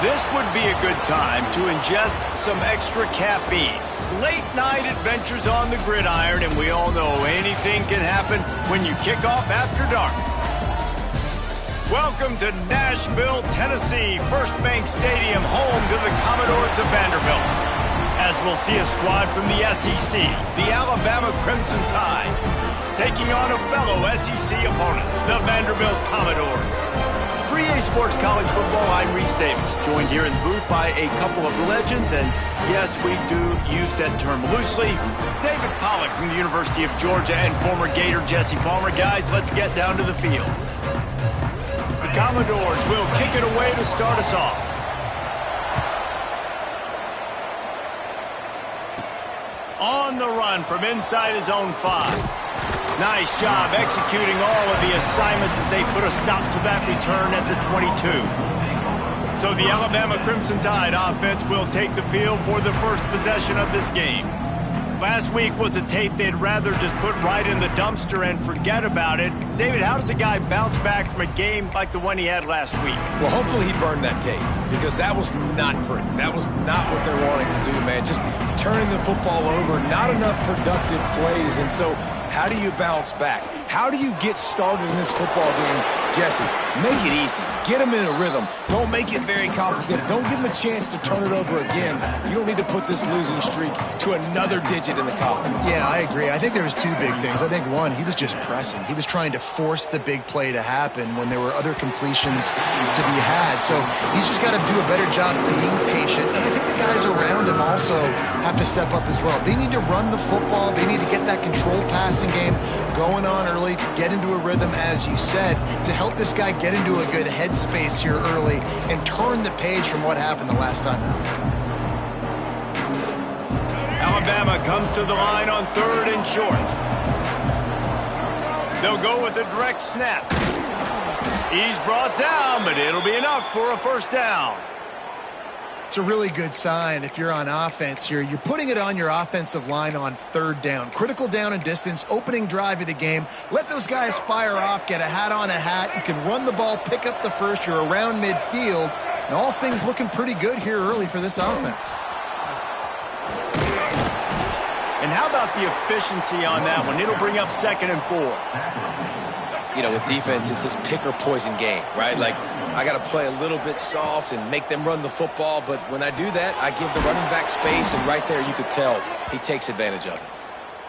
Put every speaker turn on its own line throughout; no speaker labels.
This would be a good time to ingest some extra caffeine. Late night adventures on the gridiron, and we all know anything can happen when you kick off after dark. Welcome to Nashville, Tennessee, First Bank Stadium, home to the Commodores of Vanderbilt. As we'll see a squad from the SEC, the Alabama Crimson Tide, taking on a fellow SEC opponent, the Vanderbilt Commodores. For EA Sports College Football, I'm Reese Davis, joined here in the booth by a couple of legends, and yes, we do use that term loosely. David Pollack from the University of Georgia and former Gator Jesse Palmer. Guys, let's get down to the field. The Commodores will kick it away to start us off. On the run from inside his own 5. Nice job executing all of the assignments as they put a stop to that return at the 22. So the Alabama Crimson Tide offense will take the field for the first possession of this game. Last week was a tape they'd rather just put right in the dumpster and forget about it. David, how does a guy bounce back from a game like the one he had last week?
Well, hopefully he burned that tape, because that was not pretty. That was not what they're wanting to do, man. Just turning the football over, not enough productive plays. And so how do you bounce back? How do you get started in this football game? Jesse, make it easy. Get them in a rhythm. Don't make it very complicated. Don't give them a chance to turn it over again. You don't need to put this losing streak to another digit in the column.
Yeah, I agree. I think there was two big things. I think, one, he was just pressing. He was trying to force the big play to happen when there were other completions to be had. So he's just got to do a better job being patient. And I think the guys around him also have to step up as well. They need to run the football. They need to get that controlled passing game going on early to get into a rhythm, as you said, to help this guy get into a good headspace here early and turn the page from what happened the last time out.
Alabama comes to the line on 3rd and short. They'll go with a direct snap. He's brought down, but it'll be enough for a first down.
It's a really good sign if you're on offense here. You're putting it on your offensive line on 3rd down. Critical down and distance, opening drive of the game. Let those guys fire off, get a hat on a hat. You can run the ball, pick up the first. You're around midfield. And all things looking pretty good here early for this offense.
And how about the efficiency on that one? It'll bring up 2nd and 4.
You know, with defense, it's this pick or poison game, right? Like, I got to play a little bit soft and make them run the football, but when I do that, I give the running back space, and right there you could tell he takes advantage of it.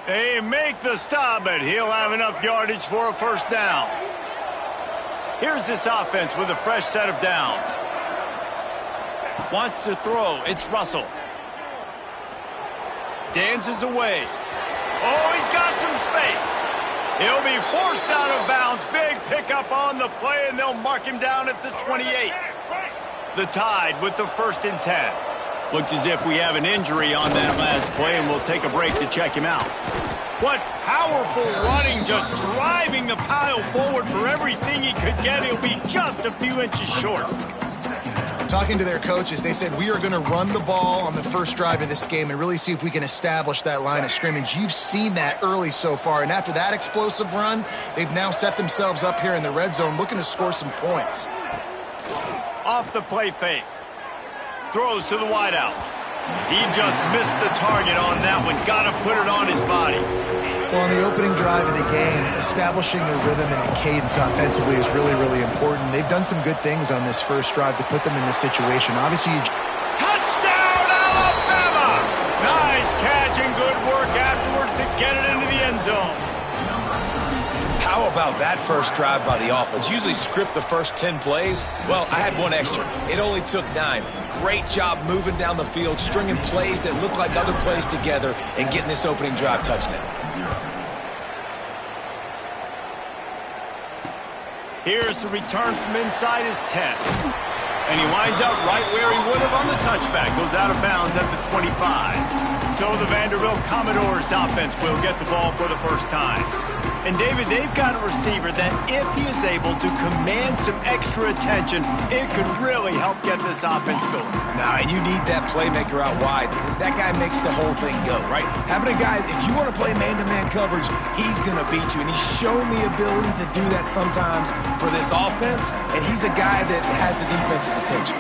They make the stop, but he'll have enough yardage for a first down. Here's this offense with a fresh set of downs. Wants to throw. It's Russell. Dances away. Oh, he's got some space. He'll be forced out of bounds. Big pickup on the play, and they'll mark him down at the 28. The Tide with the 1st and 10. Looks as if we have an injury on that last play, and we'll take a break to check him out. What powerful running, just driving the pile forward for everything he could get. He'll be just a few inches short.
Talking to their coaches, they said we are going to run the ball on the first drive of this game and really see if we can establish that line of scrimmage. You've seen that early so far, and after that explosive run, they've now set themselves up here in the red zone looking to score some points.
Off the play fake. Throws to the wideout. He just missed the target on that one. Got to put it on his body.
Well, on the opening drive of the game, establishing a rhythm and a cadence offensively is really, really important. They've done some good things on this first drive to put them in this situation. Obviously,
touchdown, Alabama! Nice catch and good work afterwards to get it into the end zone.
How about that first drive by the offense? Usually script the first 10 plays. Well, I had one extra. It only took 9. Great job moving down the field, stringing plays that look like other plays together, and getting this opening drive touchdown.
Here's the return from inside his 10. And he winds up right where he would have on the touchback. Goes out of bounds at the 25. So the Vanderbilt Commodores offense will get the ball for the first time. And, David, they've got a receiver that if he is able to command some extra attention, it could really help get this offense going.
Nah, and you need that playmaker out wide. That guy makes the whole thing go, right? Having a guy, if you want to play man-to-man coverage, he's going to beat you. And he's shown the ability to do that sometimes for this offense, and he's a guy that has the defense's attention.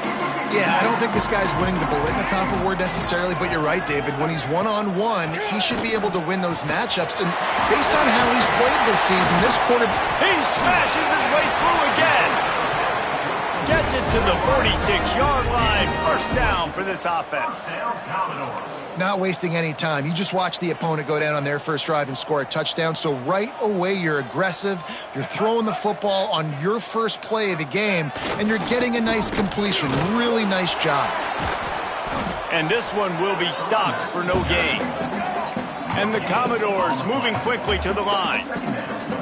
Yeah, I don't think this guy's winning the Biletnikoff Award necessarily, but you're right, David. When he's one-on-one, he should be able to win those matchups. And based on how he's played this season, this quarterback...
He smashes his way through again. Gets it to the 46-yard line. First down for this offense.
Not wasting any time. You just watch the opponent go down on their first drive and score a touchdown. So right away, you're aggressive. You're throwing the football on your first play of the game, and you're getting a nice completion. Really nice job.
And this one will be stopped for no gain. And the Commodores moving quickly to the line.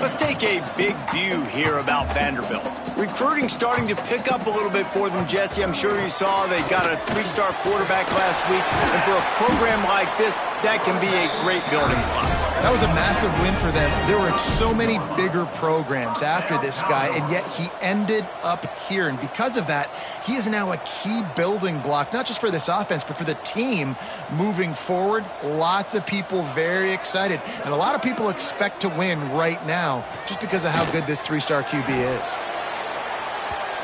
Let's take a big view here about Vanderbilt. Recruiting starting to pick up a little bit for them, Jesse. I'm sure you saw they got a 3-star quarterback last week. And for a program like this, that can be a great building block.
That was a massive win for them. There were so many bigger programs after this guy, and yet he ended up here. And because of that, he is now a key building block, not just for this offense, but for the team moving forward. Lots of people very excited. And a lot of people expect to win right now just because of how good this 3-star QB is.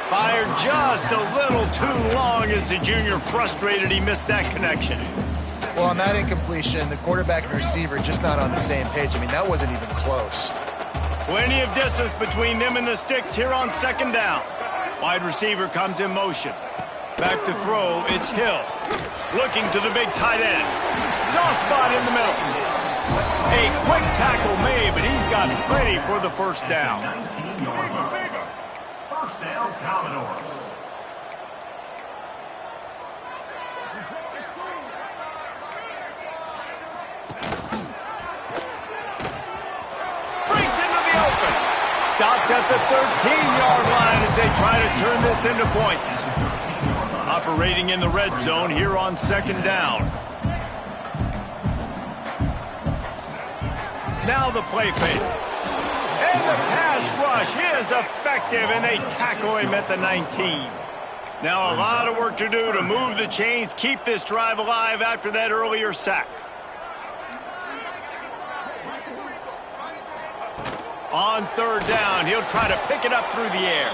Fired just a little too long as the junior frustrated he missed that connection.
Well, on that incompletion, the quarterback and receiver just not on the same page. I mean, that wasn't even close.
Plenty of distance between them and the sticks here on second down. Wide receiver comes in motion. Back to throw, it's Hill. Looking to the big tight end. Soft spot in the middle. A quick tackle made, but he's got plenty for the first down.
First down, Commodores.
Stopped at the 13-yard line as they try to turn this into points. Operating in the red zone here on second down. Now the play fake. And the pass rush is effective, and they tackle him at the 19. Now a lot of work to do to move the chains, keep this drive alive after that earlier sack. On third down, he'll try to pick it up through the air.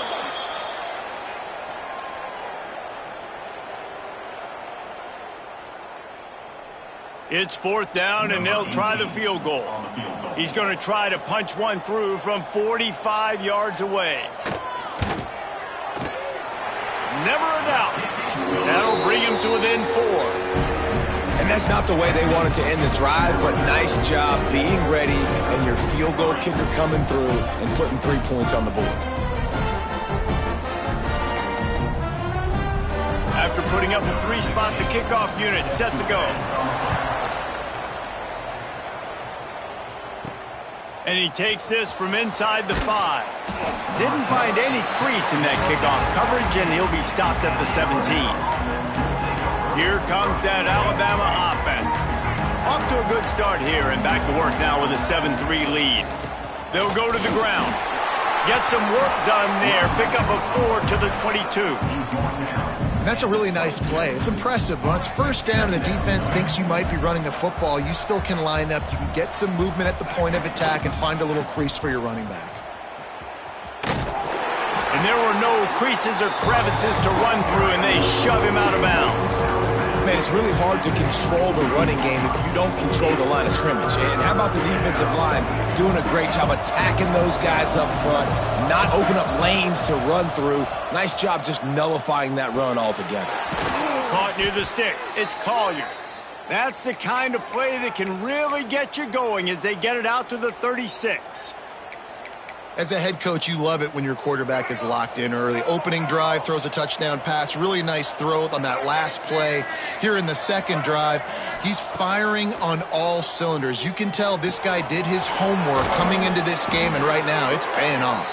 It's fourth down, and they'll try the field goal. He's going to try to punch one through from 45 yards away. Never a doubt. That'll bring him to within 4.
And that's not the way they wanted to end the drive, but nice job being ready and your field goal kicker coming through and putting 3 points on the board.
After putting up a 3-spot, the kickoff unit set to go. And he takes this from inside the 5. Didn't find any crease in that kickoff coverage, and he'll be stopped at the 17. Here comes that Alabama offense. Off to a good start here and back to work now with a 7-3 lead. They'll go to the ground. Get some work done there. Pick up a 4 to the 22.
And that's a really nice play. It's impressive. When it's first down and the defense thinks you might be running the football, you still can line up. You can get some movement at the point of attack and find a little crease for your running back.
And there were no creases or crevices to run through, and they shove him out of bounds.
Man, it's really hard to control the running game if you don't control the line of scrimmage. And how about the defensive line doing a great job attacking those guys up front, not open up lanes to run through. Nice job just nullifying that run altogether.
Caught near the sticks. It's Collier. That's the kind of play that can really get you going as they get it out to the 36.
As a head coach, you love it when your quarterback is locked in early. Opening drive, throws a touchdown pass. Really nice throw on that last play. Here in the second drive, he's firing on all cylinders. You can tell this guy did his homework coming into this game, and right now it's paying off.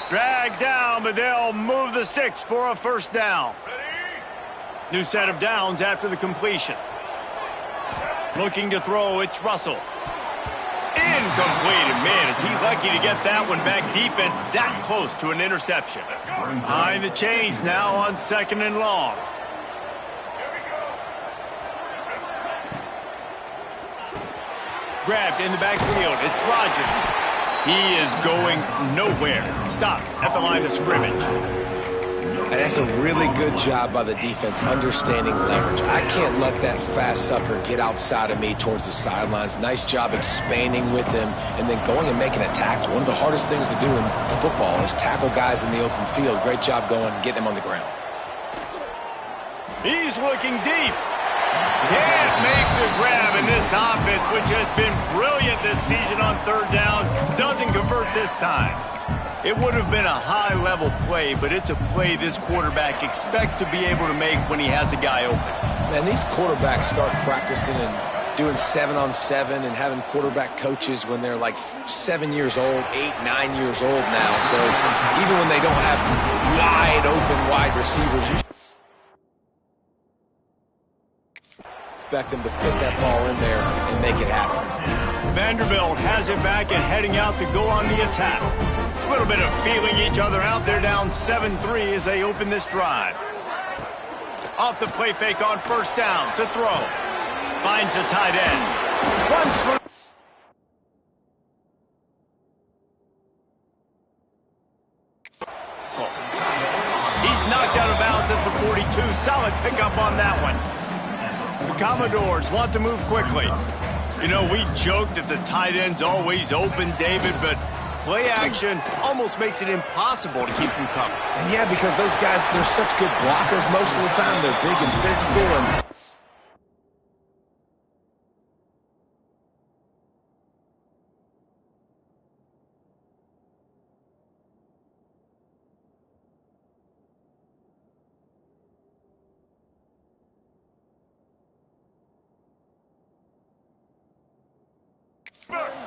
Dragged down, but they'll move the sticks for a first down. New set of downs after the completion. Looking to throw, it's Russell. Incomplete, and man, is he lucky to get that one back. Defense that close to an interception. Behind the chains now on second and long. Grabbed in the backfield. It's Rodgers. He is going nowhere. Stop at the line of scrimmage.
And that's a really good job by the defense understanding leverage. I can't let that fast sucker get outside of me towards the sidelines. Nice job expanding with him and then going and making a tackle. One of the hardest things to do in football is tackle guys in the open field. Great job going and getting him on the ground.
He's looking deep. Can't make the grab, and this offense, which has been brilliant this season on third down, doesn't convert this time. It would have been a high-level play, but it's a play this quarterback expects to be able to make when he has a guy open.
Man, these quarterbacks start practicing and doing 7-on-7 and having quarterback coaches when they're like 7 years old, 8, 9 years old now. So even when they don't have wide receivers, you expect them to fit that ball in there and make it happen.
Vanderbilt has it back and heading out to go on the attack. A little bit of feeling each other out. They're down 7-3 as they open this drive. Off the play fake on first down to throw. Finds a tight end. Runs through. He's knocked out of bounds at the 42. Solid pickup on that one. The Commodores want to move quickly. You know, we joke that the tight end's always open, David, but play action almost makes it impossible to keep them covered.
And yeah, because those guys, they're such good blockers most of the time. They're big and physical and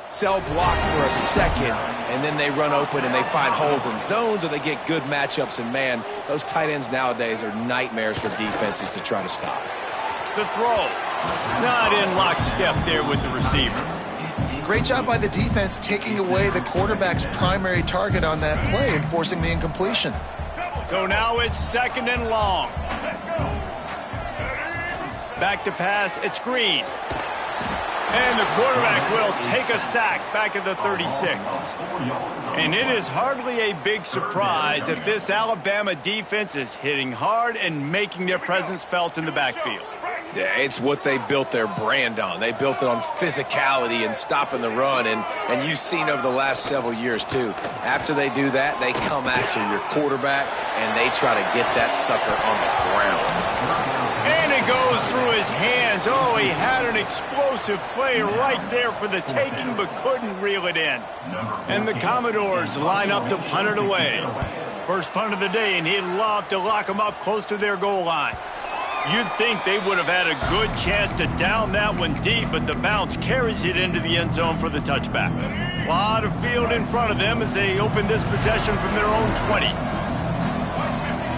cell block for a second, and then they run open and they find holes in zones or they get good matchups. And, man, those tight ends nowadays are nightmares for defenses to try to stop.
The throw. Not in lockstep there with the receiver.
Great job by the defense taking away the quarterback's primary target on that play and forcing the incompletion.
So now it's 2nd and long. Back to pass. It's Green. And the quarterback will take a sack back at the 36. And it is hardly a big surprise that this Alabama defense is hitting hard and making their presence felt in the backfield.
Yeah, it's what they built their brand on. They built it on physicality and stopping the run, and you've seen over the last several years, too. After they do that, they come after your quarterback, and they try to get that sucker on the ground.
And it goes through his hands. Oh, he had an explosive play right there for the taking, but couldn't reel it in. And the Commodores line up to punt it away. First punt of the day, and he'd love to lock them up close to their goal line. You'd think they would have had a good chance to down that one deep, but the bounce carries it into the end zone for the touchback. A lot of field in front of them as they open this possession from their own 20.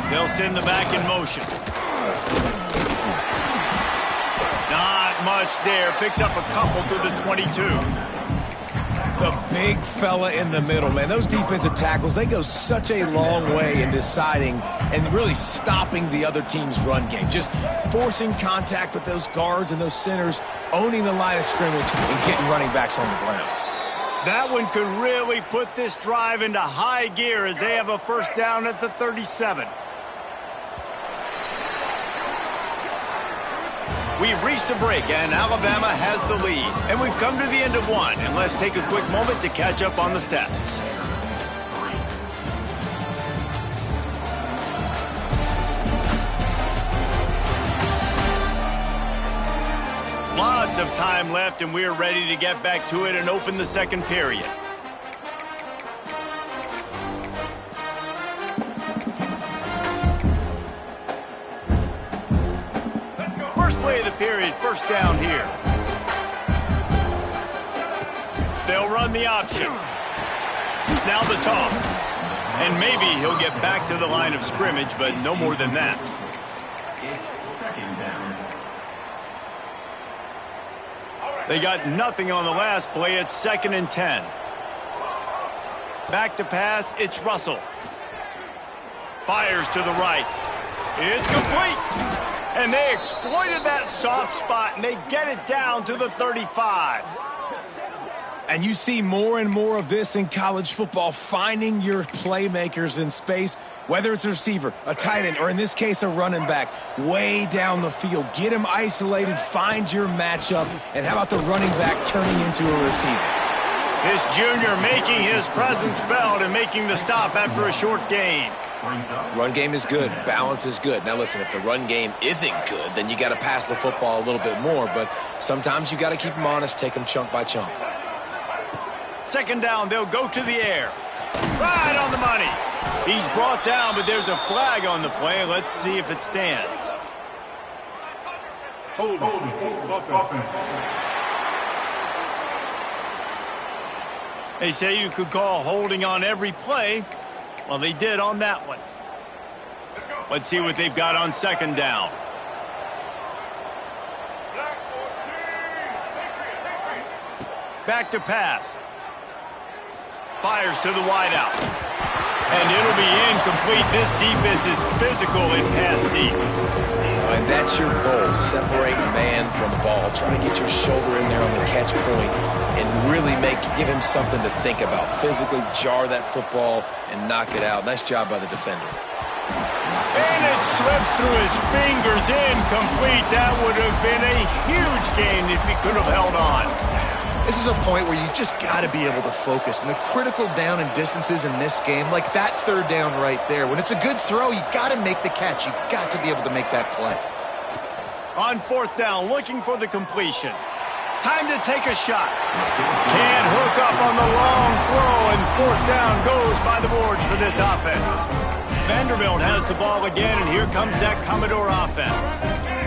They'll send the back in motion. Not much there. Picks up a couple to the 22.
The big fella in the middle, man. Those defensive tackles, they go such a long way in deciding and really stopping the other team's run game. Just forcing contact with those guards and those centers, owning the line of scrimmage, and getting running backs on the ground.
That one could really put this drive into high gear as they have a first down at the 37. We've reached a break, and Alabama has the lead. And we've come to the end of one. And let's take a quick moment to catch up on the stats. Lots of time left, and we're ready to get back to it and open the second period. Play of the period, first down here. They'll run the option. Now the toss. And maybe he'll get back to the line of scrimmage, but no more than that. They got nothing on the last play. It's 2nd and 10. Back to pass, it's Russell. Fires to the right. It's complete. And they exploited that soft spot, and they get it down to the 35.
And you see more and more of this in college football, finding your playmakers in space, whether it's a receiver, a tight end, or in this case, a running back, way down the field. Get him isolated, find your matchup, and how about the running back turning into a receiver?
This junior making his presence felt and making the stop after a short gain.
Run game is good. Balance is good. Now, listen, if the run game isn't good, then you got to pass the football a little bit more, but sometimes you got to keep them honest, take them chunk by chunk.
Second down, they'll go to the air. Right on the money. He's brought down, but there's a flag on the play. Let's see if it stands.
Hold.
They say you could call holding on every play. Well, they did on that one. Let's see what they've got on second down. Back to pass. Fires to the wideout. And it'll be incomplete. This defense is physical in pass deep.
And that's your goal. Separate man from ball. Try to get your shoulder in there on the catch point and really give him something to think about. Physically jar that football and knock it out. Nice job by the defender.
And it slips through his fingers. Incomplete. That would have been a huge gain if he could have held on.
This is a point where you just got to be able to focus. And the critical down and distances in this game, like that third down right there, when it's a good throw, you got to make the catch. You got to be able to make that play.
On fourth down, looking for the completion. Time to take a shot. Can't hook up on the long throw, and fourth down goes by the boards for this offense. Vanderbilt has the ball again, and here comes that Commodore offense.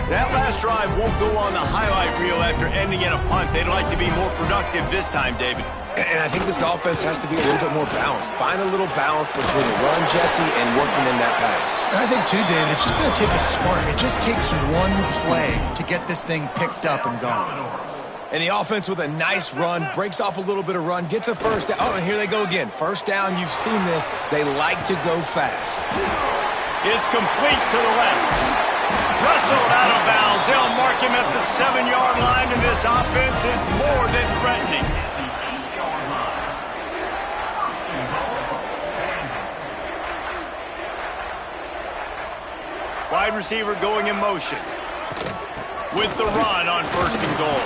That last drive won't go on the highlight reel after ending in a punt. They'd like to be more productive this time, David.
And I think this offense has to be a little bit more balanced. Find a little balance between the run, Jesse, and working in that pass.
And I think, too, David, it's just going to take a spark. It just takes one play to get this thing picked up and going.
And the offense with a nice run, breaks off a little bit of run, gets a first down. Oh, and here they go again. First down, you've seen this. They like to go fast.
It's complete to the left. Wrestled out of bounds. They'll mark him at the 7-yard line, and this offense is more than threatening. Wide receiver going in motion. With the run on first and goal.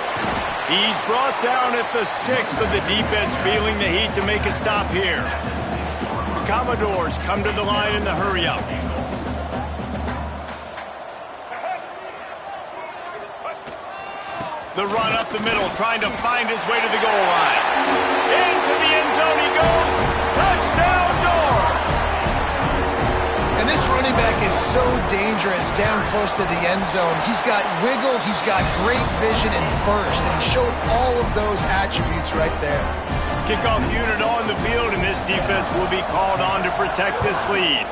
He's brought down at the 6, but the defense feeling the heat to make a stop here. Commodores come to the line in the hurry-up. The run up the middle, trying to find his way to the goal line. Into the end zone he goes. Touchdown, Doors!
And this running back is so dangerous down close to the end zone. He's got wiggle, he's got great vision and burst, and he showed all of those attributes right there.
Kickoff unit on the field, and this defense will be called on to protect this lead.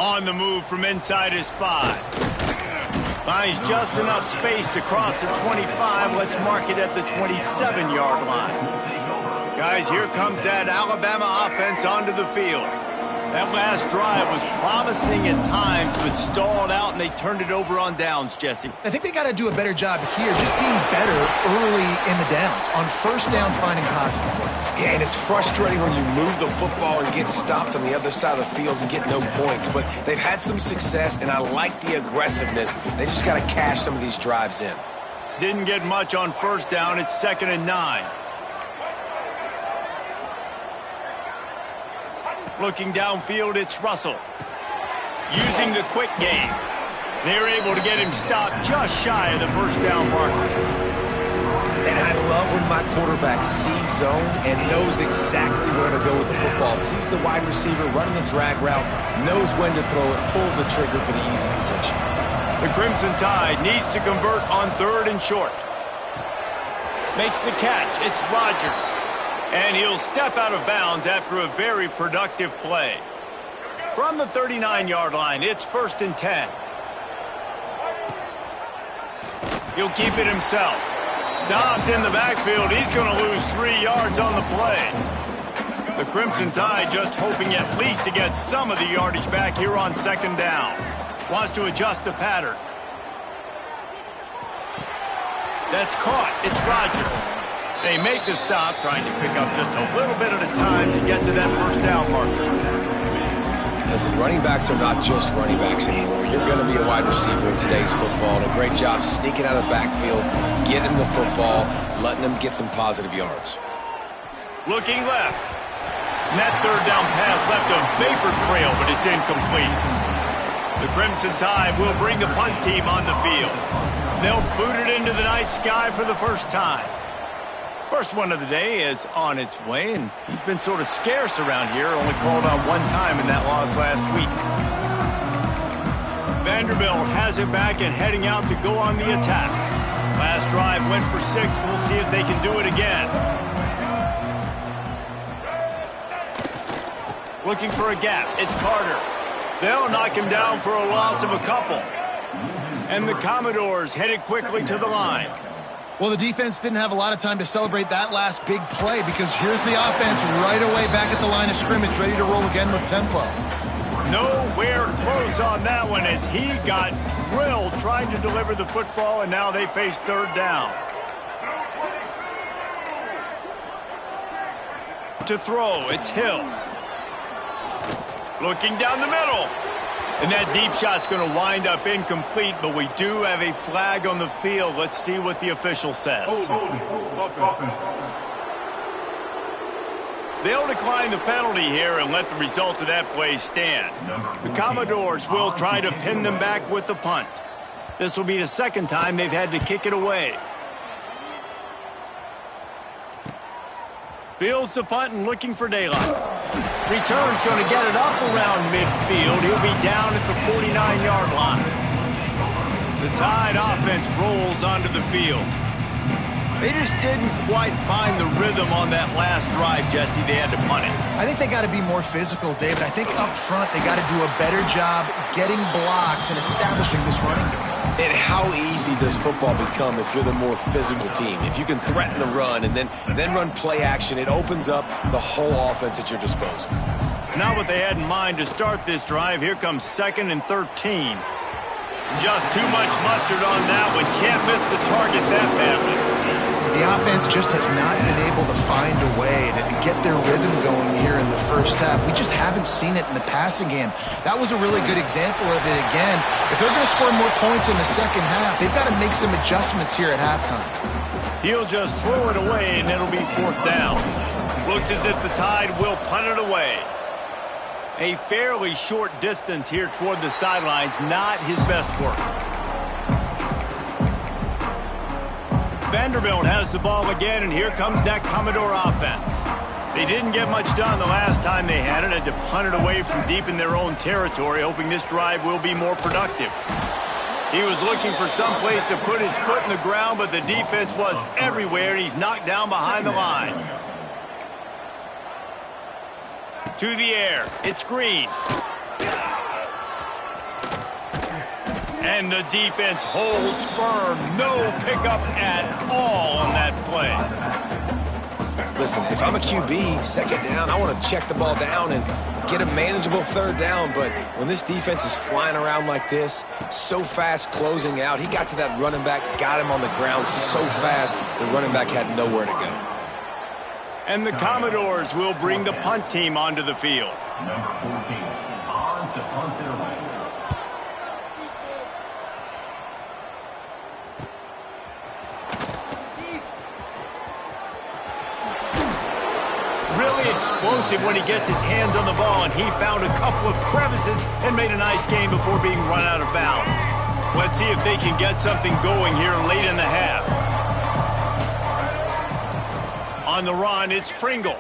On the move from inside his 5. Finds just enough space to cross the 25. Let's mark it at the 27-yard line. Guys, here comes that Alabama offense onto the field. That last drive was promising at times, but stalled out, and they turned it over on downs, Jesse.
I think they got to do a better job here, just being better early in the downs. On first down, finding positive plays.
Yeah, and it's frustrating when you move the football and get stopped on the other side of the field and get no points. But they've had some success, and I like the aggressiveness. They just got to cash some of these drives in.
Didn't get much on first down. It's 2nd and 9. Looking downfield, it's Russell. Using the quick game. They're able to get him stopped just shy of the first down marker.
And I love when my quarterback sees zone and knows exactly where to go with the football. Sees the wide receiver running the drag route, knows when to throw it, pulls the trigger for the easy completion.
The Crimson Tide needs to convert on 3rd and short. Makes the catch. It's Rodgers. And he'll step out of bounds after a very productive play. From the 39-yard line, it's 1st and 10. He'll keep it himself. Stopped in the backfield. He's going to lose 3 yards on the play. The Crimson Tide just hoping at least to get some of the yardage back here on 2nd down. Wants to adjust the pattern. That's caught. It's Rodgers. They make the stop, trying to pick up just a little bit at a time to get to that first down marker.
Listen, running backs are not just running backs anymore. You're going to be a wide receiver in today's football. And a great job sneaking out of the backfield, getting the football, letting them get some positive yards.
Looking left. And that third down pass left a vapor trail, but it's incomplete. The Crimson Tide will bring the punt team on the field. They'll boot it into the night sky for the first time. First one of the day is on its way, and he's been sort of scarce around here, only called on one time in that loss last week. Vanderbilt has it back and heading out to go on the attack. Last drive went for 6. We'll see if they can do it again. Looking for a gap. It's Carter. They'll knock him down for a loss of a couple. And the Commodores headed quickly to the line.
Well, the defense didn't have a lot of time to celebrate that last big play because here's the offense right away back at the line of scrimmage, ready to roll again with tempo.
Nowhere close on that one as he got drilled trying to deliver the football, and now they face third down. To throw, it's Hill. Looking down the middle. And that deep shot's going to wind up incomplete, but we do have a flag on the field. Let's see what the official says. They'll decline the penalty here and let the result of that play stand. The Commodores will try to pin them back with the punt. This will be the second time they've had to kick it away. Fields the punt and looking for daylight. Return's going to get it up around midfield. He'll be down at the 49-yard line. The Tide offense rolls onto the field. They just didn't quite find the rhythm on that last drive, Jesse. They had to punt it.
I think they got to be more physical, David. I think up front they got to do a better job getting blocks and establishing this running game.
And how easy does football become if you're the more physical team? If you can threaten the run and then run play action, it opens up the whole offense at your disposal.
Not what they had in mind to start this drive. Here comes 2nd and 13. Just too much mustard on that one. Can't miss the target that badly.
The offense just has not been able to find a way to get their rhythm going here in the first half. We just haven't seen it in the passing game. That was a really good example of it again. If they're going to score more points in the second half, they've got to make some adjustments here at halftime.
He'll just throw it away, and it'll be 4th down. Looks as if the Tide will punt it away. A fairly short distance here toward the sidelines, not his best work. Vanderbilt has the ball again, and here comes that Commodore offense. They didn't get much done the last time they had it. Had to punt it away from deep in their own territory, hoping this drive will be more productive. He was looking for some place to put his foot in the ground, but the defense was everywhere, and he's knocked down behind the line. To the air. It's Green. And the defense holds firm. No pickup at all on that play.
Listen, if I'm a QB, second down, I want to check the ball down and get a manageable third down. But when this defense is flying around like this, so fast closing out, he got to that running back, got him on the ground so fast, the running back had nowhere to go.
And the Commodores will bring the punt team onto the field.
Number 14, on to punt it away.
Really explosive when he gets his hands on the ball, and he found a couple of crevices and made a nice game before being run out of bounds. Let's see if they can get something going here late in the half. On the run, it's Pringle.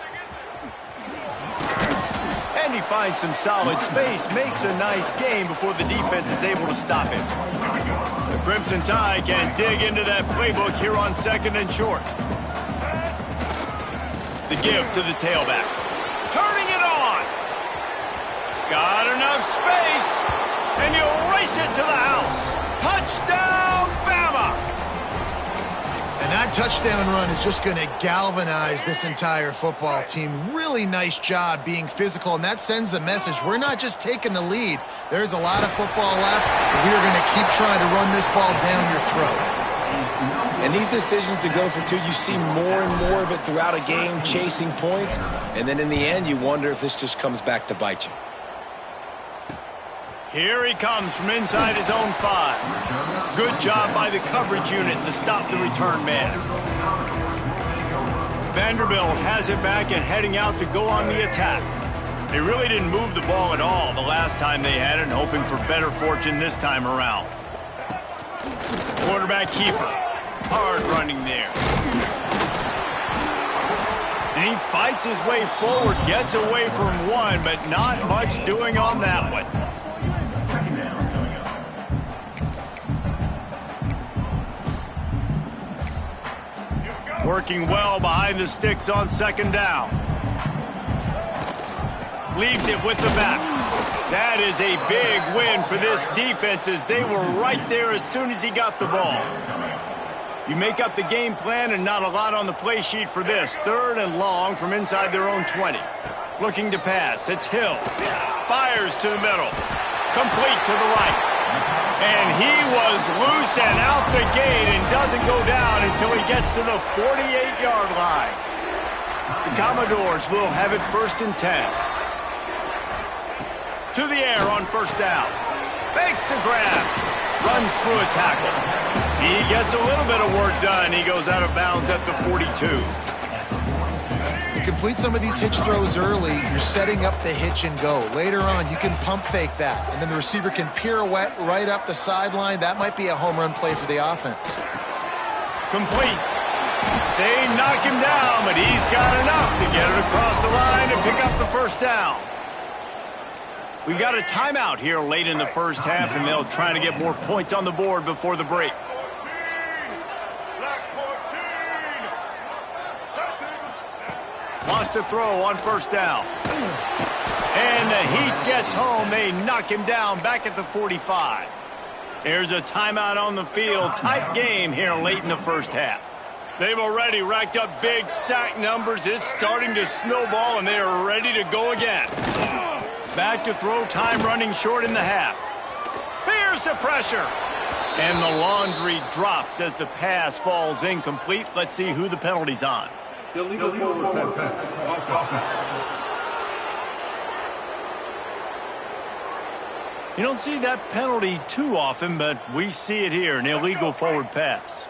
And he finds some solid space, makes a nice game before the defense is able to stop him. The Crimson Tide can dig into that playbook here on 2nd and short. The give to the tailback. Turning it on. Got enough space. And he'll race it to the house. Touchdown, Bama!
And that touchdown run is just going to galvanize this entire football team. Really nice job being physical, and that sends a message. We're not just taking the lead. There's a lot of football left, but we are going to keep trying to run this ball down your throat.
And these decisions to go for two, you see more and more of it throughout a game, chasing points. And then in the end, you wonder if this just comes back to bite you.
Here he comes from inside his own 5. Good job by the coverage unit to stop the return man. Vanderbilt has it back and heading out to go on the attack. They really didn't move the ball at all the last time they had it, hoping for better fortune this time around. Quarterback keeper. Hard running there. And he fights his way forward, gets away from one, but not much doing on that one. Working well behind the sticks on second down. Leaves it with the back. That is a big win for this defense as they were right there as soon as he got the ball. You make up the game plan and not a lot on the play sheet for this. 3rd and long from inside their own 20. Looking to pass. It's Hill. Fires to the middle. Complete to the right. And he was loose and out the gate and doesn't go down until he gets to the 48-yard line. The Commodores will have it 1st and 10. To the air on 1st down. Fakes to grab. Runs through a tackle. He gets a little bit of work done. He goes out of bounds at the 42.
You complete some of these hitch throws early, you're setting up the hitch and go. Later on, you can pump fake that, and then the receiver can pirouette right up the sideline. That might be a home run play for the offense.
Complete. They knock him down, but he's got enough to get it across the line and pick up the 1st down. We've got a timeout here late in the 1st half, and they'll try to get more points on the board before the break. Lost to throw on 1st down. And the Heat gets home. They knock him down back at the 45. There's a timeout on the field. Tight game here late in the 1st half. They've already racked up big sack numbers. It's starting to snowball, and they are ready to go again. Back to throw, time running short in the half. Here's the pressure. And the laundry drops as the pass falls incomplete. Let's see who the penalty's on.
Illegal forward pass.
You don't see that penalty too often, but we see it here, an illegal forward pass.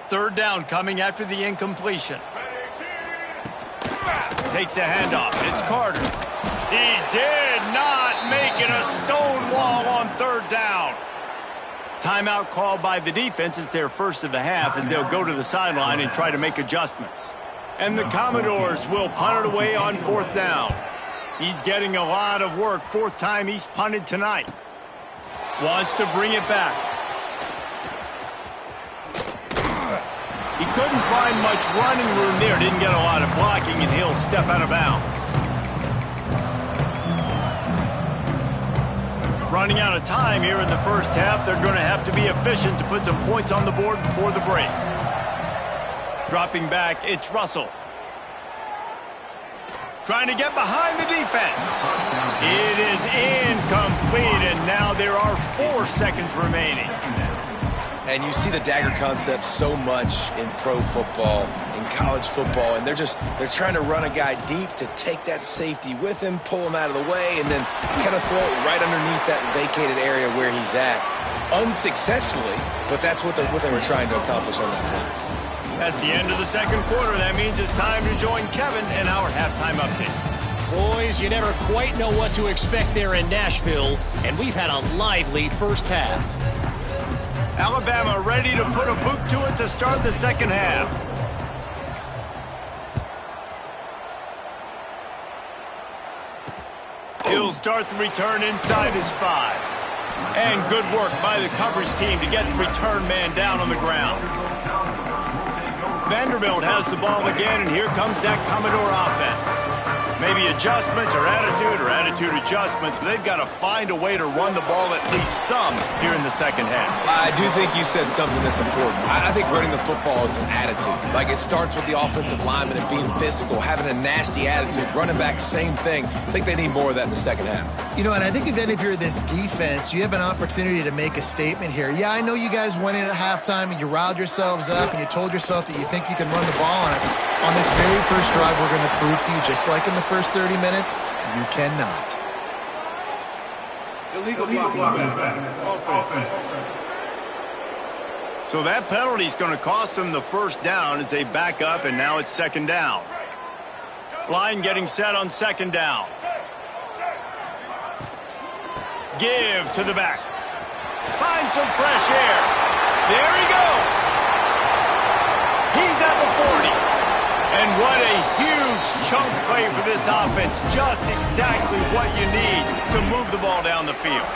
3rd down coming after the incompletion. Takes the handoff. It's Carter. He did not make it a stone wall on 3rd down. Timeout called by the defense. It's their 1st of the half as they'll go to the sideline and try to make adjustments. And the Commodores will punt it away on 4th down. He's getting a lot of work. 4th time he's punted tonight. Wants to bring it back. He couldn't find much running room there. Didn't get a lot of blocking, and he'll step out of bounds. Running out of time here in the 1st half. They're going to have to be efficient to put some points on the board before the break. Dropping back, it's Russell. Trying to get behind the defense. It is incomplete, and now there are 4 seconds remaining.
And you see the dagger concept so much in pro football, in college football, and they're trying to run a guy deep to take that safety with him, pull him out of the way, and then kind of throw it right underneath that vacated area where he's at. Unsuccessfully, but that's what they were trying to accomplish on that play.
That's the end of the 2nd quarter. That means it's time to join Kevin in our halftime update.
Boys, you never quite know what to expect there in Nashville, and we've had a lively 1st half.
Alabama ready to put a boot to it to start the 2nd half. He'll start the return inside his 5. And good work by the coverage team to get the return man down on the ground. Vanderbilt has the ball again, and here comes that Commodore offense. Maybe adjustments or attitude adjustments, but they've got to find a way to run the ball at least some here in the second half.
I do think you said something that's important. I think running the football is an attitude. Like, it starts with the offensive lineman and being physical, having a nasty attitude. Running back, same thing. I think they need more of that in the second half.
You know, and I think if you're this defense, you have an opportunity to make a statement here. Yeah, I know you guys went in at halftime and you riled yourselves up and you told yourself that you think you can run the ball on us. On this very first drive, we're going to prove to you, just like in the first 30 minutes, you cannot.
Illegal blocking back. Offense.
So that penalty is going to cost them the first down as they back up, and now it's second down. Line getting set on second down. Give to the back. Find some fresh air. There he goes. He's at the 40. And what a huge chunk play for this offense. Just exactly what you need to move the ball down the field.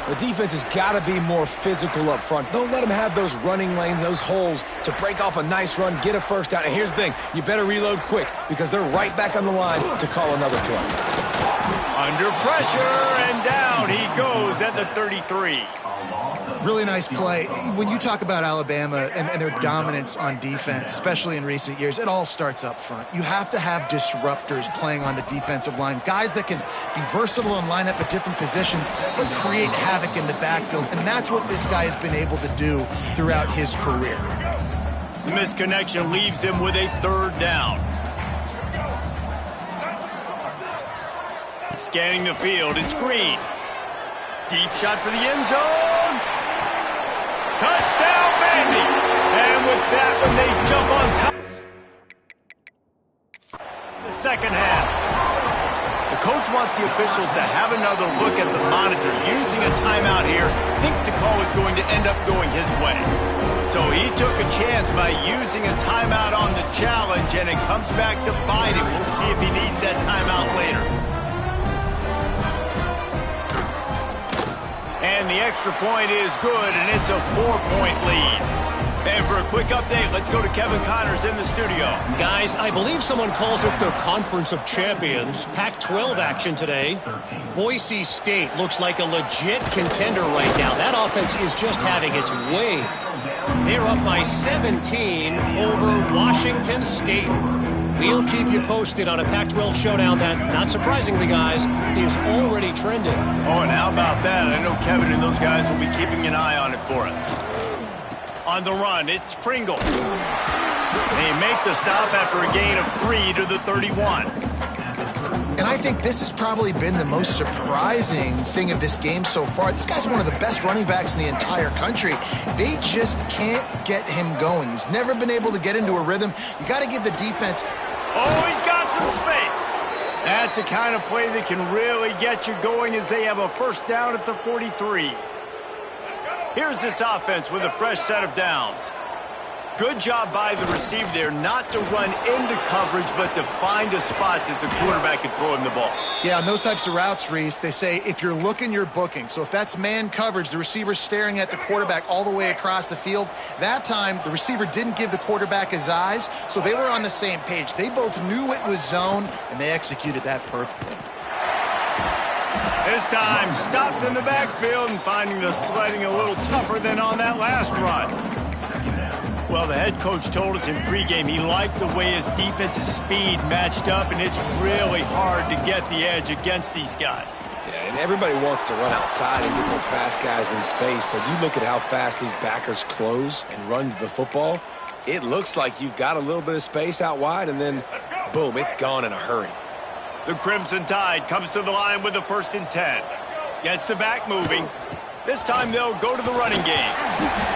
The defense has got to be more physical up front. Don't let them have those running lanes, those holes to break off a nice run, get a first down. And here's the thing, you better reload quick because they're right back on the line to call another play.
Under pressure, and down he goes at the 33.
Really nice play. When you talk about Alabama and their dominance on defense, especially in recent years, it all starts up front. You have to have disruptors playing on the defensive line, guys that can be versatile and line up at different positions, but create havoc in the backfield. And that's what this guy has been able to do throughout his career.
The misconnection leaves them with a third down. Scanning the field, it's Green. Deep shot for the end zone. Touchdown, Vandy! And with that one, they jump on top. The second half. The coach wants the officials to have another look at the monitor. Using a timeout here, thinks the call is going to end up going his way. So he took a chance by using a timeout on the challenge, and it comes back to bite him. We'll see if he needs that timeout later. And the extra point is good, and it's a 4-point lead. And for a quick update, let's go to Kevin Connors in the studio.
Guys, I believe someone calls it their Conference of Champions. Pac-12 action today. Boise State looks like a legit contender right now. That offense is just having its way. They're up by 17 over Washington State. We'll keep you posted on a Pac-12 showdown that, not surprisingly, guys, is already trending.
Oh, and how about that? I know Kevin and those guys will be keeping an eye on it for us. On the run, it's Pringle. They make the stop after a gain of 3 to the 31.
And I think this has probably been the most surprising thing of this game so far. This guy's one of the best running backs in the entire country. They just can't get him going. He's never been able to get into a rhythm. You got to give the defense...
Oh, he's got some space. That's the kind of play that can really get you going as they have a first down at the 43. Here's this offense with a fresh set of downs. Good job by the receiver there not to run into coverage, but to find a spot that the quarterback can throw him the ball.
Yeah, on those types of routes, Reese, they say if you're looking, you're booking. So if that's man coverage, the receiver's staring at the quarterback all the way across the field. That time, the receiver didn't give the quarterback his eyes, so they were on the same page. They both knew it was zone, and they executed that perfectly.
This time, stopped in the backfield and finding the sledding a little tougher than on that last run. Well, the head coach told us in pregame he liked the way his defensive speed matched up, and it's really hard to get the edge against these guys.
Yeah, and everybody wants to run outside and get their fast guys in space, but you look at how fast these backers close and run to the football, it looks like you've got a little bit of space out wide, and then, boom, it's gone in a hurry.
The Crimson Tide comes to the line with the 1st and 10. Gets the back moving. This time they'll go to the running game.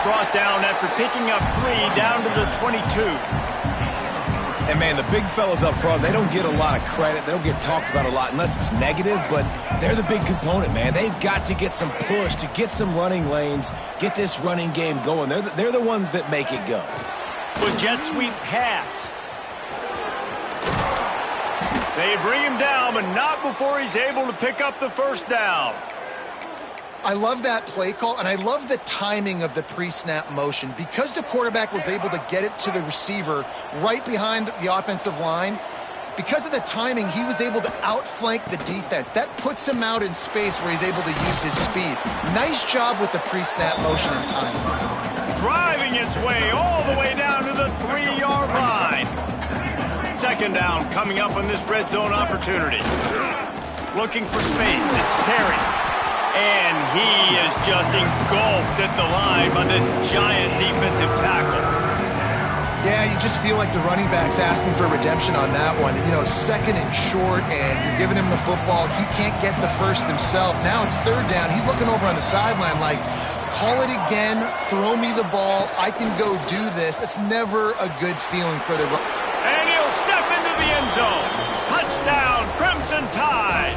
Brought down after picking up 3 down to the 22.
And, man, the big fellas up front, they don't get a lot of credit. They don't get talked about a lot unless it's negative, but they're the big component, man. They've got to get some push, to get some running lanes, get this running game going. They're the ones that make it go.
With jet sweep pass. They bring him down, but not before he's able to pick up the first down.
I love that play call, and I love the timing of the pre-snap motion. Because the quarterback was able to get it to the receiver right behind the offensive line, because of the timing, he was able to outflank the defense. That puts him out in space where he's able to use his speed. Nice job with the pre-snap motion and timing.
Driving his way all the way down to the 3-yard line. Second down coming up on this red zone opportunity. Looking for space. It's Terry. And he is just engulfed at the line by this giant defensive tackle.
Yeah, you just feel like the running back's asking for redemption on that one. You know, second and short, and you're giving him the football. He can't get the first himself. Now it's third down. He's looking over on the sideline like, call it again, throw me the ball, I can go do this. It's never a good feeling for the run.
And he'll step into the end zone. Touchdown, Crimson Tide.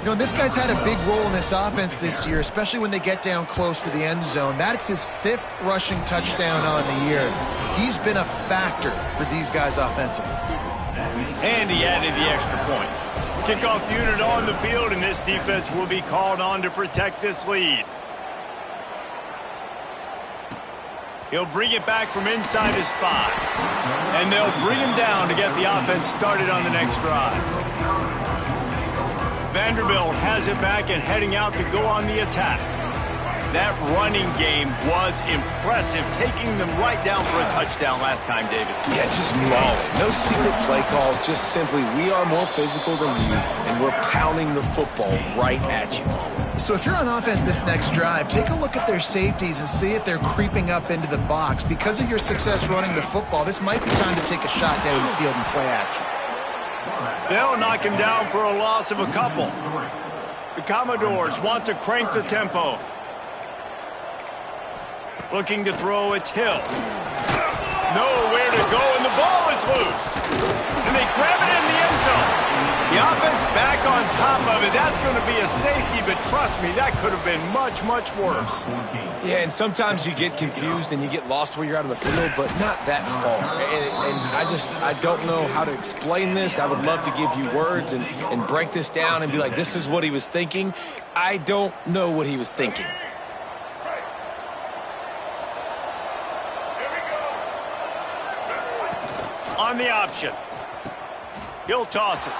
You know, this guy's had a big role in this offense this year, especially when they get down close to the end zone. That's his 5th rushing touchdown on the year. He's been a factor for these guys offensively.
And he added the extra point. Kickoff unit on the field, and this defense will be called on to protect this lead. He'll bring it back from inside his 5. And they'll bring him down to get the offense started on the next drive. Vanderbilt has it back and heading out to go on the attack. That running game was impressive, taking them right down for a touchdown last time, David.
Yeah, just mauling. No secret play calls, just simply we are more physical than you, and we're pounding the football right at you.
So if you're on offense this next drive, take a look at their safeties and see if they're creeping up into the box. Because of your success running the football, this might be time to take a shot down the field and play action.
They'll knock him down for a loss of a couple. The Commodores want to crank the tempo. Looking to throw, it's Hill. Nowhere to go, and the ball is loose. And they grab it in the end zone. The offense back on top of it. That's going to be a safety, but trust me, that could have been much, much worse.
Yeah, and sometimes you get confused and you get lost where you're out of the field, but not that far. And I don't know how to explain this. I would love to give you words and break this down and be like, this is what he was thinking. I don't know what he was thinking.
On the option. He'll toss it.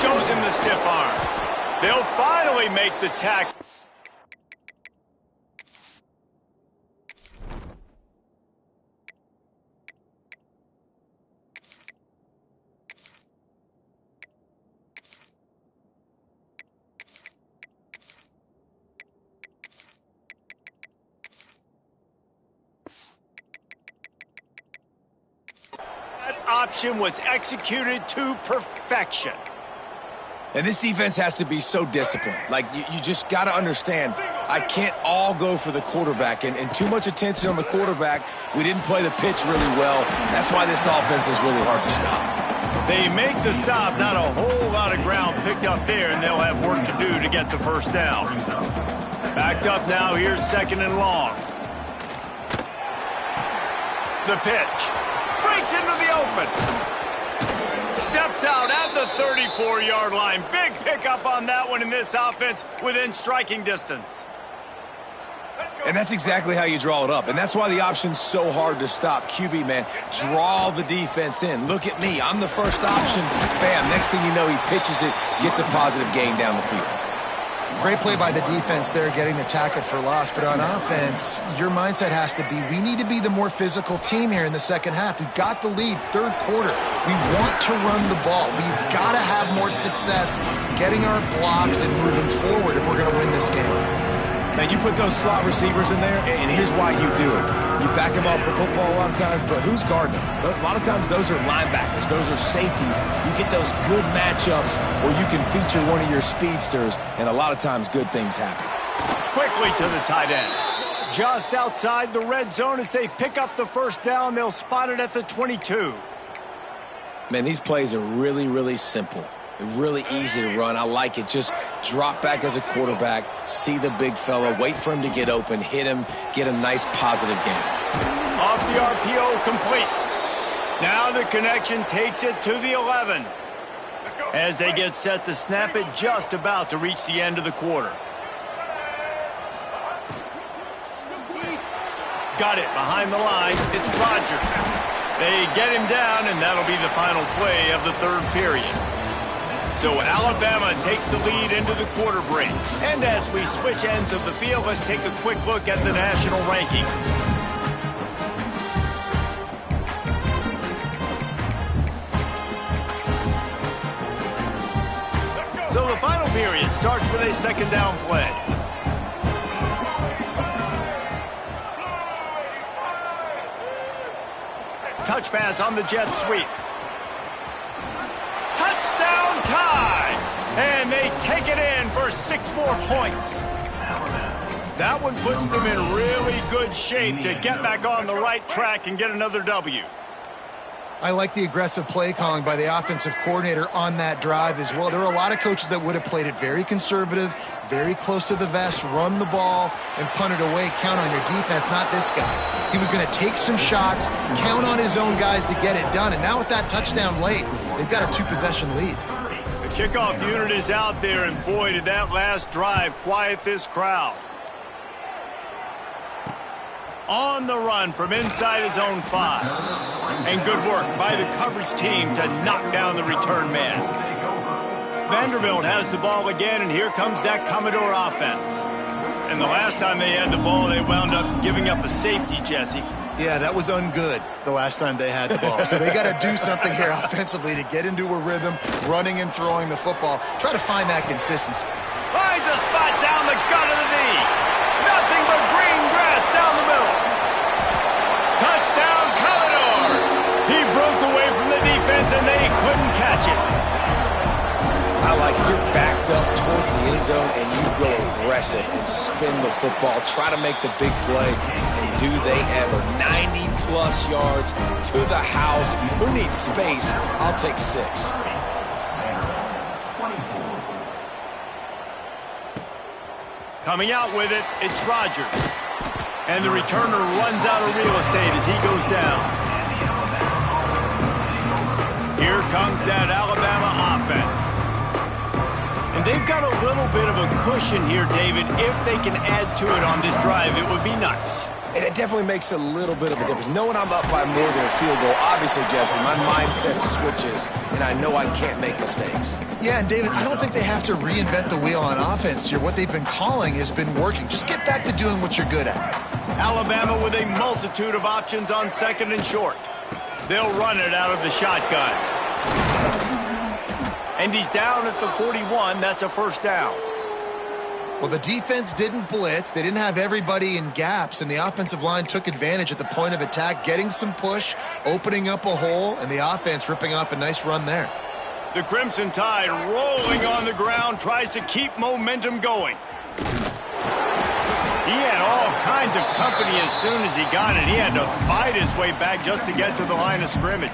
Shows him the stiff arm. They'll finally make the tackle. That option was executed to perfection.
And this defense has to be so disciplined. Like, you just got to understand, I can't all go for the quarterback. And too much attention on the quarterback. We didn't play the pitch really well. That's why this offense is really hard to stop.
They make the stop, not a whole lot of ground picked up there, and they'll have work to do to get the first down. Backed up now, here's second and long. The pitch. Breaks into the open. Steps out at the 34-yard line. Big pickup on that one in this offense within striking distance.
And that's exactly how you draw it up. And that's why the option's so hard to stop. QB, man, draw the defense in. Look at me. I'm the first option. Bam. Next thing you know, he pitches it, gets a positive gain down the field.
Great play by the defense there, getting the tackle for loss. But on offense, your mindset has to be, we need to be the more physical team here in the second half. We've got the lead, third quarter. We want to run the ball. We've got to have more success getting our blocks and moving forward if we're going to win this game.
Man, you put those slot receivers in there, and here's why you do it. You back them off the football a lot of times, but who's guarding them? A lot of times those are linebackers. Those are safeties. You get those good matchups where you can feature one of your speedsters, and a lot of times good things happen.
Quickly to the tight end. Just outside the red zone as they pick up the first down. They'll spot it at the 22.
Man, these plays are really, really simple. Really easy to run. I like it. Just drop back as a quarterback, see the big fella, wait for him to get open, hit him, get a nice positive gain.
Off the RPO, complete. Now the connection takes it to the 11. As they get set to snap it, just about to reach the end of the quarter. Got it behind the line. It's Rodgers. They get him down, and that'll be the final play of the third period. So Alabama takes the lead into the quarter break. And as we switch ends of the field, let's take a quick look at the national rankings. So the final period starts with a second down play. Touch pass on the jet sweep. Touchdown tie! And they take it in for 6 more points. That one puts them in really good shape to get back on the right track and get another W.
I like the aggressive play calling by the offensive coordinator on that drive as well. There were a lot of coaches that would have played it very conservative, very close to the vest, run the ball, and punt it away. Count on your defense, not this guy. He was going to take some shots, count on his own guys to get it done. And now with that touchdown late, they've got a 2-possession lead.
The kickoff unit is out there, and boy, did that last drive quiet this crowd. On the run from inside his own 5. And good work by the coverage team to knock down the return man. Vanderbilt has the ball again, and here comes that Commodore offense. And the last time they had the ball, they wound up giving up a safety, Jesse.
Yeah, that was ungood the last time they had the ball. So they got to do something here offensively to get into a rhythm, running and throwing the football. Try to find that consistency.
Finds a spot down the gut of the knee. Nothing but green grass down the middle. Touchdown, Commodores! He broke away from the defense, and they couldn't catch it.
I like it. You're backed up towards the end zone, and you go aggressive and spin the football. Try to make the big play, and do they ever. 90-plus yards to the house. Who needs space? I'll take 6.
Coming out with it, it's Rodgers. And the returner runs out of real estate as he goes down. Here comes that Alabama offense. And they've got a little bit of a cushion here, David. If they can add to it on this drive, it would be nice.
And it definitely makes a little bit of a difference. Knowing I'm up by more than a field goal, obviously, Jesse, my mindset switches, and I know I can't make mistakes.
Yeah, and David, I don't think they have to reinvent the wheel on offense here. What they've been calling has been working. Just get back to doing what you're good at.
Alabama with a multitude of options on second and short. They'll run it out of the shotgun. And he's down at the 41. That's a first down.
Well, the defense didn't blitz. They didn't have everybody in gaps, and the offensive line took advantage at the point of attack, getting some push, opening up a hole, and the offense ripping off a nice run there.
The Crimson Tide rolling on the ground, tries to keep momentum going. He had all kinds of company as soon as he got it. He had to fight his way back just to get to the line of scrimmage.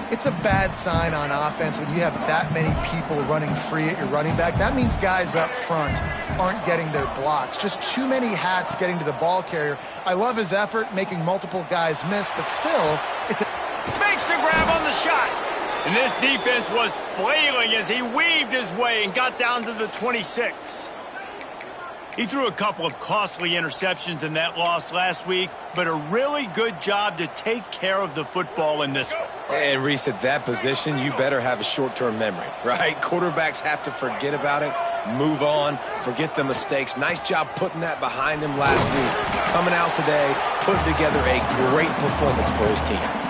It's a bad sign on offense when you have that many people running free at your running back. That means guys up front aren't getting their blocks. Just too many hats getting to the ball carrier. I love his effort, making multiple guys miss, but still, it's a...
Makes the grab on the shot. And this defense was flailing as he weaved his way and got down to the 26. He threw a couple of costly interceptions in that loss last week, but a really good job to take care of the football in this one.
And Reese, at that position, you better have a short-term memory, right? Quarterbacks have to forget about it, move on, forget the mistakes. Nice job putting that behind him last week. Coming out today, putting together a great performance for his team.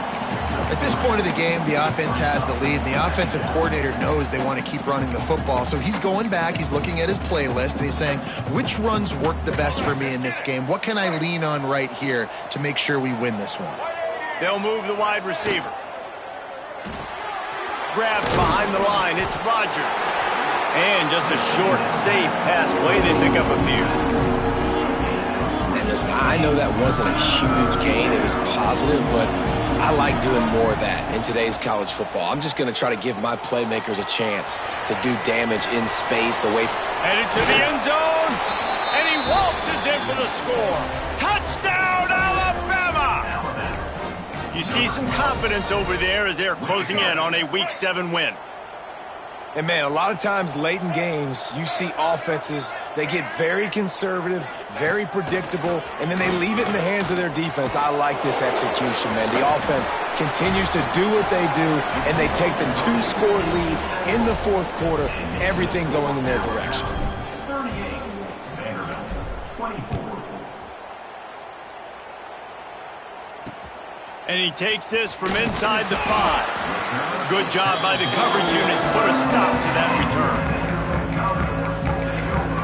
At this point of the game, the offense has the lead, and the offensive coordinator knows they want to keep running the football. So he's going back, he's looking at his playlist, and he's saying, which runs work the best for me in this game? What can I lean on right here to make sure we win this one?
They'll move the wide receiver. Grabbed behind the line, it's Rodgers. And just a short, safe pass play, they pick up a few.
And listen, I know that wasn't a huge gain, it was positive, but I like doing more of that in today's college football. I'm just going to try to give my playmakers a chance to do damage in space away from...
Headed to the end zone, and he waltzes in for the score. Touchdown, Alabama! You see some confidence over there as they're closing in on a Week 7 win.
And, man, a lot of times late in games, you see offenses They get very conservative, very predictable, and then they leave it in the hands of their defense. I like this execution, man. The offense continues to do what they do, and they take the 2-score lead in the fourth quarter, everything going in their direction.
38, Vanderbilt, 24.
And he takes this from inside the 5. Good job by the coverage unit to put a stop to that return.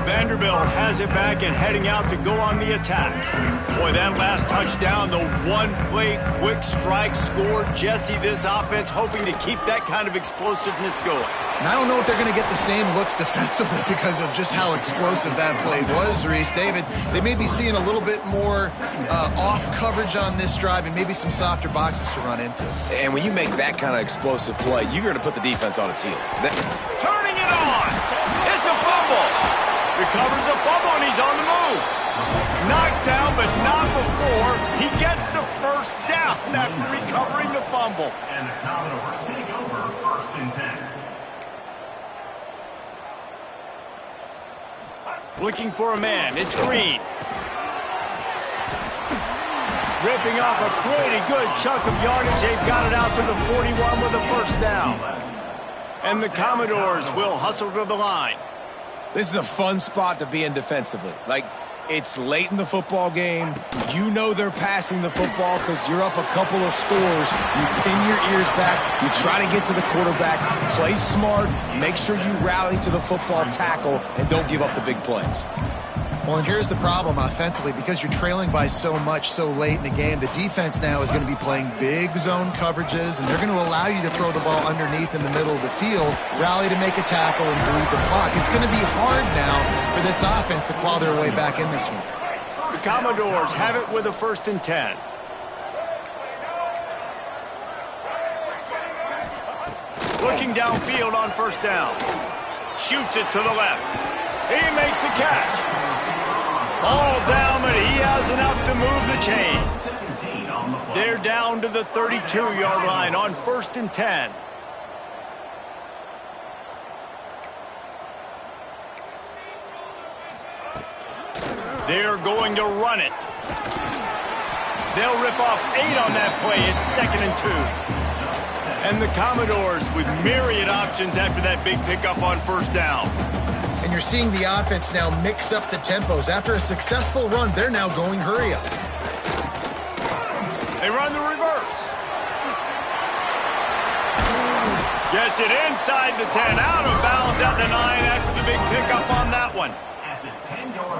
Vanderbilt has it back and heading out to go on the attack. Boy, that last touchdown, the one-play quick strike score. Jesse, this offense hoping to keep that kind of explosiveness going.
And I don't know if they're going to get the same looks defensively because of just how explosive that play was, Reese. David, they may be seeing a little bit more off coverage on this drive and maybe some softer boxes to run into.
And when you make that kind of explosive play, you're going to put the defense on its heels.
Turning it on! It's a fumble! Recovers the fumble and he's on the move. Knocked down, but not before he gets the first down after recovering the fumble.
And the Commodores take over 1st and 10.
Looking for a man. It's Green. Ripping off a pretty good chunk of yardage. They've got it out to the 41 with a first down. And the Commodores will hustle to the line.
This is a fun spot to be in defensively. Like, it's late in the football game. You know they're passing the football because you're up a couple of scores. You pin your ears back. You try to get to the quarterback. Play smart. Make sure you rally to the football tackle and don't give up the big plays.
Well, and here's the problem offensively. Because you're trailing by so much so late in the game, the defense now is going to be playing big zone coverages, and they're going to allow you to throw the ball underneath in the middle of the field, rally to make a tackle, and bleed the clock. It's going to be hard now for this offense to claw their way back in this one.
The Commodores have it with a 1st and 10. Looking downfield on 1st down. Shoots it to the left. He makes the catch. All down, but he has enough to move the chains. They're down to the 32-yard line on 1st and 10. They're going to run it. They'll rip off 8 on that play. It's 2nd and 2. And the Commodores with myriad options after that big pickup on 1st down.
And you're seeing the offense now mix up the tempos. After a successful run, they're now going hurry up.
They run the reverse. Gets it inside the 10, out of bounds at the 9 after the big pickup on that one.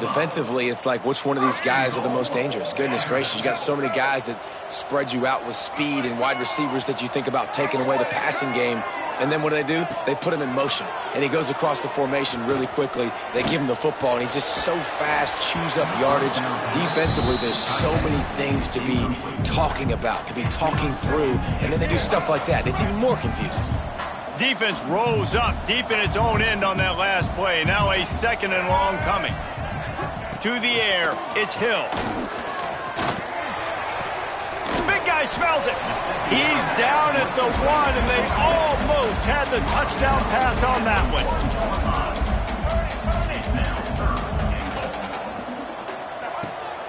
Defensively, it's like which one of these guys are the most dangerous. Goodness gracious, you got so many guys that spread you out with speed and wide receivers that you think about taking away the passing game. And then what do? They put him in motion. And he goes across the formation really quickly. They give him the football, and he just so fast chews up yardage. Defensively, there's so many things to be talking about, to be talking through. And then they do stuff like that. It's even more confusing.
Defense rose up deep in its own end on that last play. Now a 2nd and long coming. To the air, it's Hill. Big guy smells it. He's down at the 1, and they almost had the touchdown pass on that one.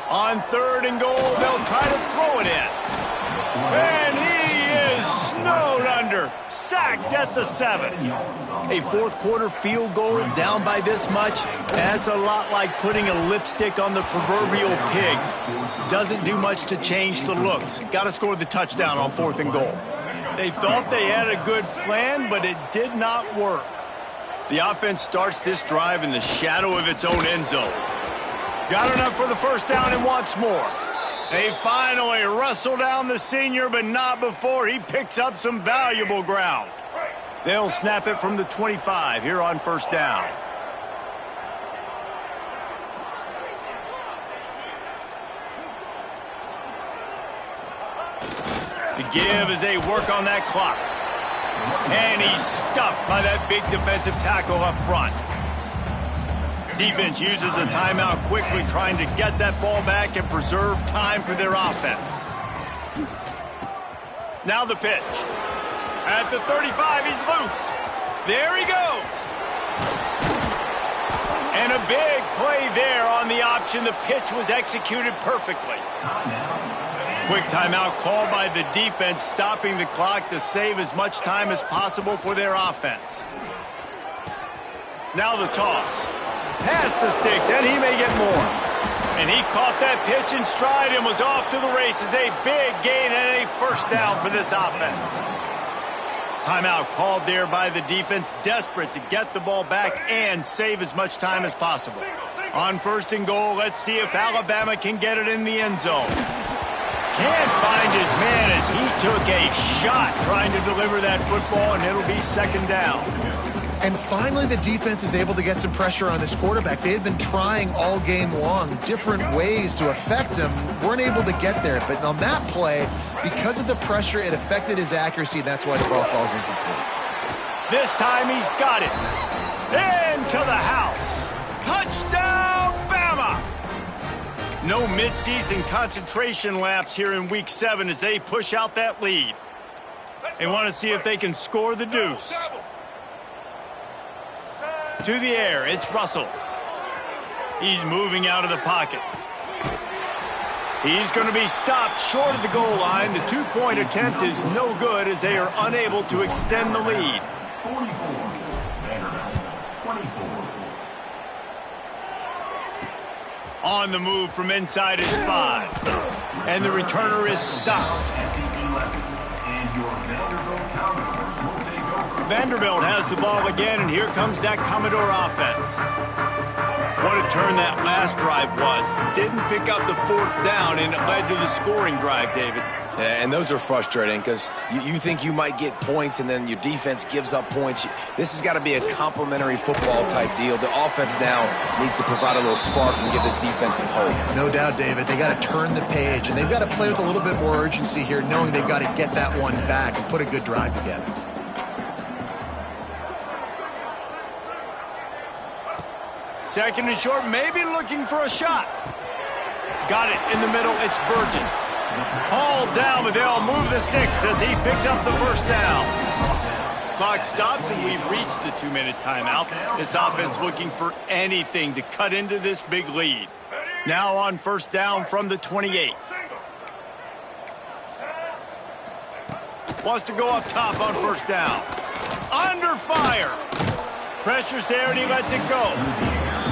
On 3rd and goal, they'll try to throw it in. And he is snowed under, sacked at the 7. A 4th quarter field goal down by this much, that's a lot like putting a lipstick on the proverbial pig. Doesn't do much to change the looks. Got to score the touchdown on 4th and goal. They thought they had a good plan, but it did not work. The offense starts this drive in the shadow of its own end zone. Got enough for the first down and wants more. They finally wrestle down the senior, but not before he picks up some valuable ground. They'll snap it from the 25 here on 1st down. The give as they work on that clock. And he's stuffed by that big defensive tackle up front. Defense uses a timeout quickly, trying to get that ball back and preserve time for their offense. Now the pitch. At the 35, he's loose. There he goes. And a big play there on the option. The pitch was executed perfectly. Quick timeout called by the defense, stopping the clock to save as much time as possible for their offense. Now the toss. Past the sticks, and he may get more. And he caught that pitch in stride and was off to the races. A big gain and a first down for this offense. Timeout called there by the defense, desperate to get the ball back and save as much time as possible. On first and goal, let's see if Alabama can get it in the end zone. Can't find his man as he took a shot trying to deliver that football, and it'll be second down.
And finally, the defense is able to get some pressure on this quarterback. They had been trying all game long different ways to affect him, weren't able to get there. But on that play, because of the pressure, it affected his accuracy, and that's why the ball falls incomplete.
This time he's got it. Into the house. Touchdown, Bama! No midseason concentration laps here in Week 7 as they push out that lead. They want to see if they can score the deuce. To the air, it's Russell. He's moving out of the pocket. He's going to be stopped short of the goal line. The two-point attempt is no good as they are unable to extend the lead.
44. Vanderbilt, 24.
On the move from inside is 5. And the returner is stopped.
And your Vanderbilt Commodores will take over.
Vanderbilt has the ball again, and here comes that Commodore offense. What a turn that last drive was. Didn't pick up the fourth down, and it led to the scoring drive, David.
Yeah, and those are frustrating because you think you might get points and then your defense gives up points. This has got to be a complementary football type deal. The offense now needs to provide a little spark and give this defense some hope.
No doubt, David. They got to turn the page, and they've got to play with a little bit more urgency here, knowing they've got to get that one back and put a good drive together.
Second and short, maybe looking for a shot. Got it in the middle, it's Burgess. Hauled down, but they'll move the sticks as he picks up the first down. Clock stops, and we've reached the 2-minute timeout. This offense looking for anything to cut into this big lead. Now on first down from the 28. Wants to go up top on first down. Under fire. Pressure's there, and he lets it go.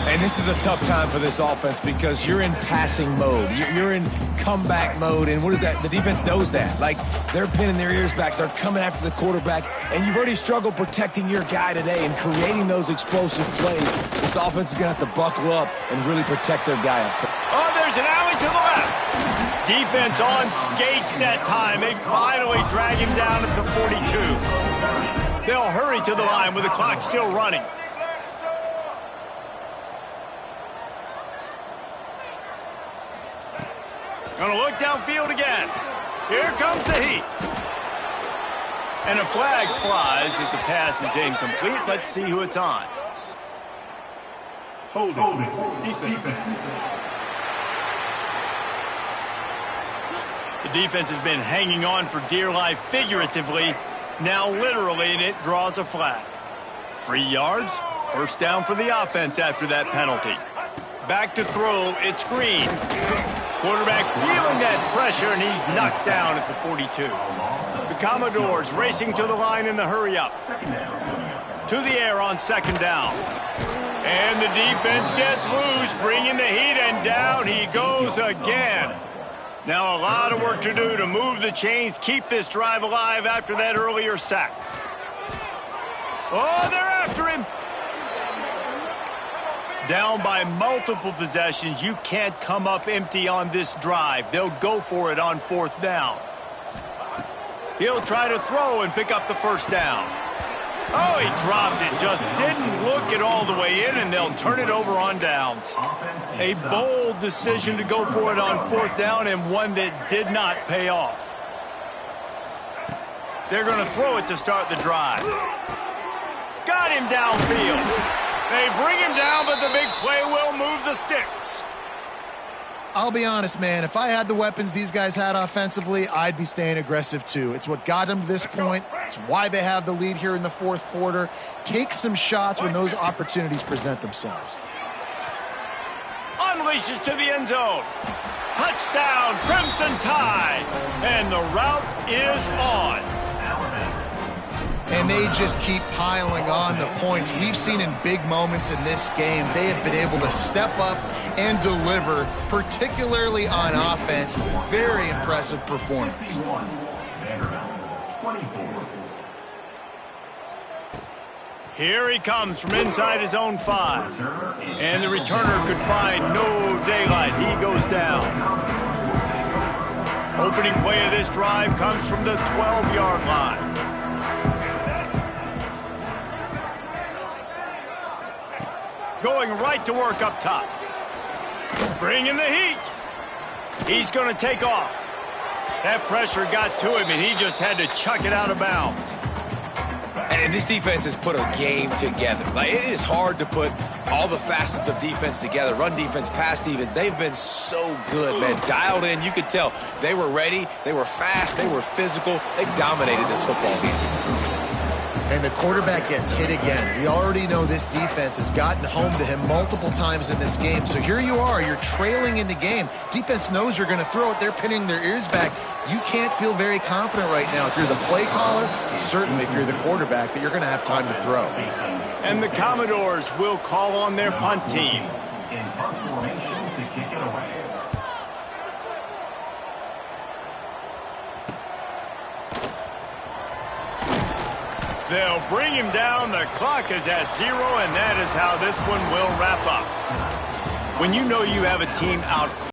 And this is a tough time for this offense because you're in passing mode. You're in comeback mode, and what is that? The defense knows that. Like, they're pinning their ears back. They're coming after the quarterback, and you've already struggled protecting your guy today and creating those explosive plays. This offense is going to have to buckle up and really protect their guy up front.
Oh, there's an alley to the left. Defense on skates that time. They finally drag him down at the 42. They'll hurry to the line with the clock still running. Gonna look downfield again. Here comes the heat. And a flag flies as the pass is incomplete. Let's see who it's on.
Holding. Defense.
The defense has been hanging on for dear life figuratively, now literally, and it draws a flag. 3 yards, first down for the offense after that penalty. Back to throw, it's Green. Quarterback feeling that pressure, and he's knocked down at the 42. The Commodores racing to the line in the hurry-up. To the air on second down. And the defense gets loose, bringing the heat, and down he goes again. Now a lot of work to do to move the chains, keep this drive alive after that earlier sack. Oh, they're after him. Down by multiple possessions, you can't come up empty on this drive. They'll go for it on fourth down. He'll try to throw and pick up the first down. Oh, he dropped it, just didn't look it all the way in, and they'll turn it over on downs. A bold decision to go for it on fourth down, and one that did not pay off. They're going to throw it to start the drive. Got him downfield. They bring him down, but the big play will move the sticks.
I'll be honest, man. If I had the weapons these guys had offensively, I'd be staying aggressive too. It's what got them to this point. It's why they have the lead here in the fourth quarter. Take some shots when those opportunities present themselves.
unleashes to the end zone. Touchdown, Crimson Tide. And the route is on.
And they just keep piling on the points. We've seen in big moments in this game, they have been able to step up and deliver, particularly on offense. Very impressive performance.
Here he comes from inside his own 5. And the returner could find no daylight. He goes down. Opening play of this drive comes from the 12-yard line. Going right to work up top. Bringing the heat. He's going to take off. That pressure got to him, and he just had to chuck it out of bounds.
And this defense has put a game together. Like, it is hard to put all the facets of defense together. Run defense, pass defense. They've been so good, man. Dialed in. You could tell they were ready. They were fast. They were physical. They dominated this football game.
And the quarterback gets hit again. We already know this defense has gotten home to him multiple times in this game. So here you are. You're trailing in the game. Defense knows you're going to throw it. They're pinning their ears back. You can't feel very confident right now if you're the play caller, and certainly if you're the quarterback, that you're going to have time to throw.
And the Commodores will call on their punt team.
In punt formation to kick it away.
They'll bring him down. The clock is at 0, and that is how this one will wrap up. When you know you have a team out